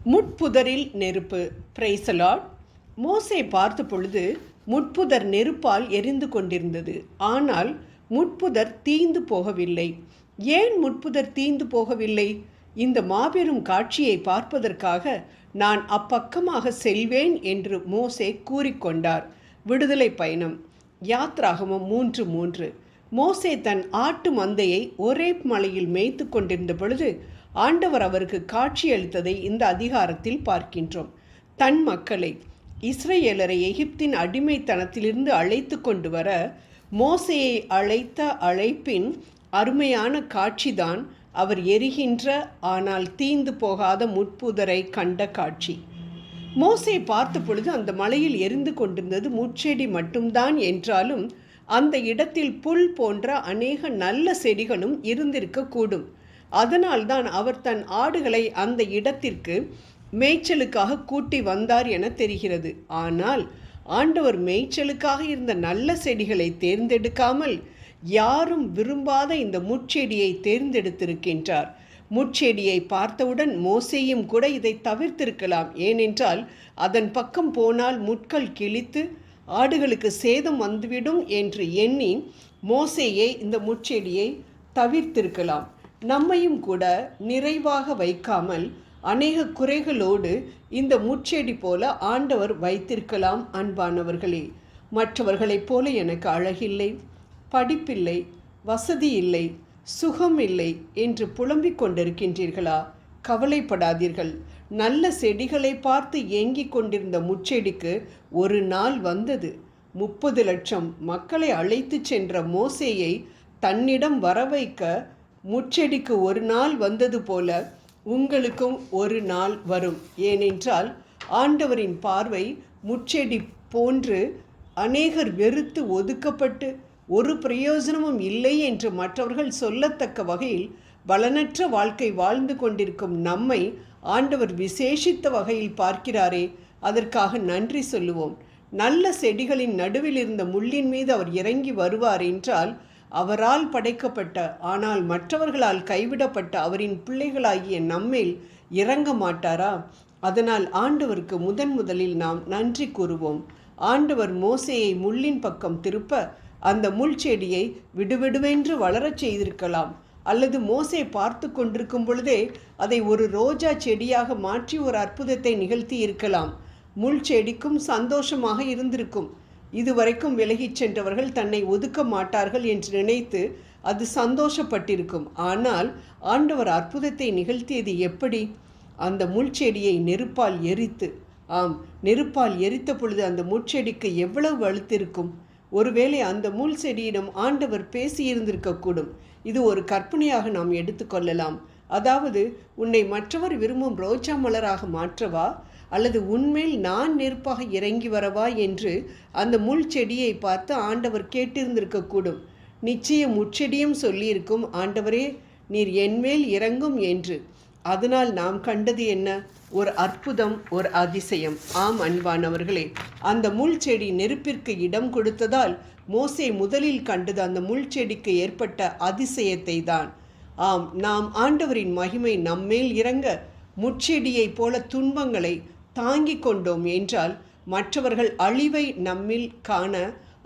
முட்புதரில் நெருப்பு. Praise Lord. மோசே பார்த்த பொழுது முட்புதர் நெருப்பால் எரிந்து கொண்டிருந்தது. ஆனால் முட்புதர் தீந்து போகவில்லை. ஏன் முட்புதர் தீந்து போகவில்லை? இந்த மாபெரும் காட்சியை பார்ப்பதற்காக நான் அப்பக்கமாக செல்வேன் என்று மோசே கூறிக்கொண்டார். விடுதலை பயணம் யாத்ராகமம் 3:3. மோசே தன் ஆட்டு மந்தையை ஒரேப் மலையில் மேய்த்து கொண்டிருந்த பொழுது ஆண்டவர் அவருக்கு காட்சியளித்ததை இந்த அதிகாரத்தில் பார்க்கின்றோம். தன் மக்களை இஸ்ரவேலரை எகிப்தின் அடிமைத்தனத்திலிருந்து அழைத்து கொண்டு வர மோசேயை அழைத்த அழைப்பின் அருமையான காட்சிதான் அவர் எரிகின்ற ஆனால் தீந்து போகாத முட்புதரை கண்ட காட்சி. மோசே பார்த்த பொழுது அந்த மலையில் எரிந்து கொண்டிருந்தது முட்செடி மட்டும்தான் என்றாலும் அந்த இடத்தில் புல் போன்ற அநேக நல்ல செடிகளும் இருந்திருக்கக்கூடும். அதனால்தான் அவர் தன் ஆடுகளை அந்த இடத்திற்கு மேய்ச்சலுக்காக கூட்டி வந்தார் என தெரிகிறது. ஆனால் ஆண்டவர் மேய்ச்சலுக்காக இருந்த நல்ல செடிகளை தேர்ந்தெடுக்காமல் யாரும் விரும்பாத இந்த முட்செடியை தேர்ந்தெடுத்திருக்கின்றார். முட்செடியை பார்த்தவுடன் மோசேயும் கூட இதை தவிர்த்திருக்கலாம். ஏனென்றால் அதன் பக்கம் போனால் முட்கள் கிழித்து ஆடுகளுக்கு சேதம் வந்துவிடும் என்று எண்ணி மோசேயே இந்த முட்செடியை தவிர்த்திருக்கலாம். நம்மையும் கூட நிறைவாக வைக்காமல் அநேக குறைகளோடு இந்த முட்செடி போல ஆண்டவர் வைத்திருக்கலாம். அன்பானவர்களே, மற்றவர்களைப் போல எனக்கு அழகில்லை, படிப்பில்லை, வசதி இல்லை, சுகம் இல்லை என்று புலம்பிக் கொண்டிருக்கின்றீர்களா? கவலைப்படாதீர்கள். நல்ல செடிகளை பார்த்து ஏங்கிக் கொண்டிருந்த முட்செடிக்கு ஒரு நாள் வந்தது. 30 லட்சம் மக்களை அழைத்து சென்ற மோசேயை தன்னிடம் வரவைக்க முட்செடிக்கு ஒரு நாள் வந்தது போல உங்களுக்கும் ஒரு நாள் வரும். ஏனென்றால் ஆண்டவரின் பார்வை முட்செடி போன்று அநேகர் வெறுத்து ஒதுக்கப்பட்டு ஒரு பிரயோஜனமும் இல்லை என்று மற்றவர்கள் சொல்லத்தக்க வகையில் பலனற்ற வாழ்க்கை வாழ்ந்து கொண்டிருக்கும் நம்மை ஆண்டவர் விசேஷித்த வகையில் பார்க்கிறாரே, அதற்காக நன்றி சொல்லுவோம். நல்ல செடிகளின் நடுவில் இருந்த முள்ளின் மீது அவர் இறங்கி வருவார் என்றால் அவரால் படைக்கப்பட்ட ஆனால் மற்றவர்களால் கைவிடப்பட்ட அவரின் பிள்ளைகளாகிய நம்மேல் இறங்க மாட்டாரா? அதனால் ஆண்டவருக்கு முதலில் நாம் நன்றி கூறுவோம். ஆண்டவர் மோசேயை முள்ளின் பக்கம் திருப்ப அந்த முள் செடியை விடுவிடுவென்று வளரச் செய்திருக்கலாம். அல்லது மோசே பார்த்து கொண்டிருக்கும் பொழுதே அதை ஒரு ரோஜா செடியாக மாற்றி ஒரு அற்புதத்தை நிகழ்த்தி இருக்கலாம். முள் செடிக்கும் சந்தோஷமாக இருந்திருக்கும். இதுவரைக்கும் விலகிச் சென்றவர்கள் தன்னை ஒதுக்க மாட்டார்கள் என்று நினைத்து அது சந்தோஷப்பட்டிருக்கும். ஆனால் ஆண்டவர் அற்புதத்தை நிகழ்த்தியது எப்படி? அந்த முள்செடியை நெருப்பால் எரித்து, நெருப்பால் எரித்த பொழுது அந்த முட்செடிக்கு எவ்வளவு வலுத்திருக்கும்? ஒருவேளை அந்த முள் செடியிடம் ஆண்டவர் பேசியிருந்திருக்கக்கூடும். இது ஒரு கற்பனையாக நாம் எடுத்துக்கொள்ளலாம். அதாவது, உன்னை மற்றவர் விரும்பும் ரோஜா மலராக மாற்றவா அல்லது உன்மேல் நான் நெருப்பாக இறங்கி வரவா என்று அந்த முள் செடியை பார்த்து ஆண்டவர் கேட்டிருந்திருக்கக்கூடும். நிச்சயம் முட்செடியும் சொல்லியிருக்கும், ஆண்டவரே நீர் என்மேல் இறங்கும் என்று. அதனால் நாம் கண்டது என்ன? ஒரு அற்புதம், ஒரு அதிசயம். அன்பானவர்களே, அந்த முள் செடி நெருப்பிற்கு இடம் கொடுத்ததால் மோசே முதலில் கண்டது அந்த முள் செடிக்கு ஏற்பட்ட அதிசயத்தை தான். நாம் ஆண்டவரின் மகிமை நம்மேல் இறங்க முட்செடியைப் போல துன்பங்களை தாங்கிக் கொண்டோம் என்றால் மற்றவர்கள் அழிவை நம்மில் காண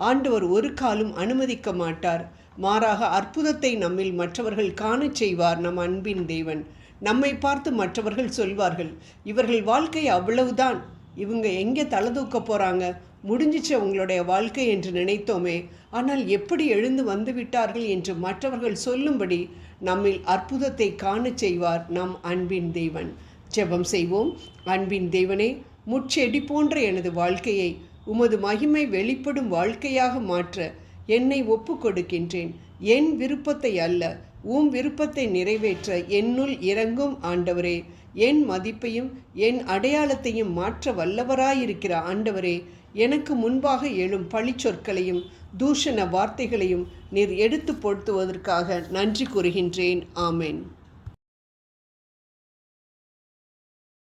ஆண்டவர் ஒரு காலும் அனுமதிக்க மாட்டார். மாறாக அற்புதத்தை நம்மில் மற்றவர்கள் காணச் செய்வார் நம் அன்பின் தேவன். நம்மை பார்த்து மற்றவர்கள் சொல்வார்கள், இவர்கள் வாழ்க்கை அவ்வளவுதான், இவங்க எங்கே தலதூக்க போகிறாங்க, முடிஞ்சிச்சு அவங்களுடைய வாழ்க்கை என்று நினைத்தோமே, ஆனால் எப்படி எழுந்து வந்து விட்டார்கள் என்று மற்றவர்கள் சொல்லும்படி நம்மில் அற்புதத்தை காணச் செய்வார் நம் அன்பின் தேவன். ஜெபம் செய்வோம். அன்பின் தேவனே, முட்செடி போன்ற எனது வாழ்க்கையை உமது மகிமை வெளிப்படும் வாழ்க்கையாக மாற்ற என்னை ஒப்பு கொடுக்கின்றேன். என் விருப்பத்தை அல்ல, உம் விருப்பத்தை நிறைவேற்ற என்னுள் இறங்கும் ஆண்டவரே. என் மதிப்பையும் என் அடையாளத்தையும் மாற்ற வல்லவராயிருக்கிற ஆண்டவரே, எனக்கு முன்பாக எழும் பழிச்சொற்களையும் தூஷண வார்த்தைகளையும் நீர் எடுத்து போடுத்துவதற்காக நன்றி கூறுகின்றேன். ஆமென்.